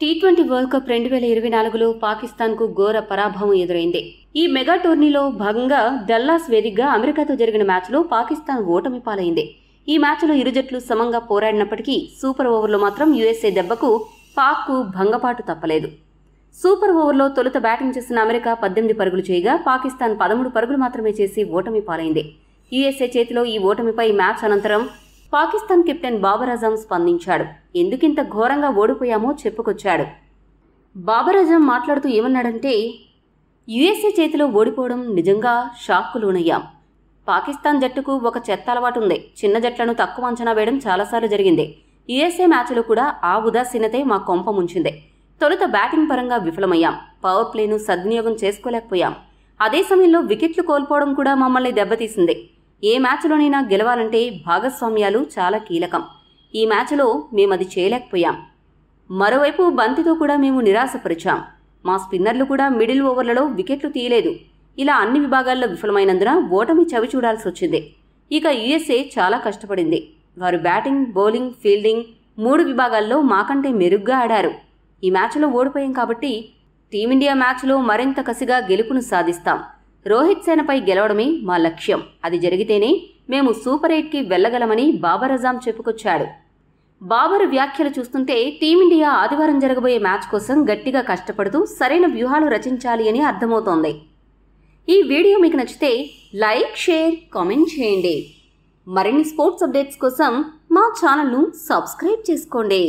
T20 world cup 2024లో పాకిస్తాన్కు ఘోర పరాభవం ఎదురైంది. ఈ మెగా టోర్నీలో భాగంగా డల్లాస్ వేదికగా అమెరికాతో జరిగిన మ్యాచ్లో పాకిస్తాన్ ఓటమి పాలైంది. ఈ మ్యాచ్లో ఇరు జట్లు సమంగా పోరాడినప్పటికీ సూపర్ ఓవర్లో మాత్రం యూఎస్ఏ దెబ్బకు పాక్కు భంగపాటు తప్పలేదు. సూపర్ ఓవర్లో తొలుత బ్యాటింగ్ చేసిన అమెరికా 18 పరుగులు చేయగా పాకిస్తాన్ 13 పరుగులు మాత్రమే చేసి ఓటమి పాలైంది. యూఎస్ఏ చేతిలో ఈ ఓటమిపై మ్యాచ్ అనంతరం పాకిస్తాన్ కెప్టెన్ బాబర్ అజమ్ స్పందించాడు. ఎందుకింత ఘోరంగా ఓడిపోయామో చెప్పుకొచ్చాడు. బాబర్ అజమ్ మాట్లాడుతూ ఏమన్నాడంటే, యూఎస్ఏ చేతిలో ఓడిపోవడం నిజంగా షాక్కు లోనయ్యాం. పాకిస్తాన్ జట్టుకు ఒక చెత్త అలవాటు ఉంది. చిన్న జట్లను తక్కువ అంచనా వేయడం చాలాసార్లు జరిగింది. యూఎస్ఏ మ్యాచ్లో కూడా ఆ ఉదాసీనతే మా కొంప ముంచింది. తొలుత బ్యాటింగ్ పరంగా విఫలమయ్యాం. పవర్ ప్లేను సద్వినియోగం చేసుకోలేకపోయాం. అదే సమయంలో వికెట్లు కోల్పోవడం కూడా మమ్మల్ని దెబ్బతీసింది. ఏ మ్యాచ్లోనైనా గెలవాలంటే భాగస్వామ్యాలు చాలా కీలకం. ఈ మ్యాచ్లో మేమది చేయలేకపోయాం. మరోవైపు బంతితో కూడా మేము నిరాశపరిచాం. మా స్పిన్నర్లు కూడా మిడిల్ ఓవర్లలో వికెట్లు తీయలేదు. ఇలా అన్ని విభాగాల్లో విఫలమైనందున ఓటమి చవి చూడాల్సి వచ్చింది. ఇక యూఎస్ఏ చాలా కష్టపడింది. వారు బ్యాటింగ్, బౌలింగ్, ఫీల్డింగ్ 3 విభాగాల్లో మాకంటే మెరుగ్గా ఆడారు. ఈ మ్యాచ్లో ఓడిపోయాం కాబట్టి టీమిండియా మ్యాచ్లో మరింత కసిగా గెలుపును సాధిస్తాం. రోహిత్ సేనపై గెలవడమే మా లక్ష్యం. అది జరిగితేనే మేము సూపర్ 8కి వెళ్లగలమని బాబర్ అజమ్ చెప్పుకొచ్చాడు. బాబర్ వ్యాఖ్యలు చూస్తుంటే టీమిండియా ఆదివారం జరగబోయే మ్యాచ్ కోసం గట్టిగా కష్టపడుతూ సరైన వ్యూహాలు రచించాలి అని అర్థమవుతోంది. ఈ వీడియో మీకు నచ్చితే లైక్, షేర్, కామెంట్ చేయండి. మరిన్ని స్పోర్ట్స్ అప్డేట్స్ కోసం మా ఛానల్ను సబ్స్క్రైబ్ చేసుకోండి.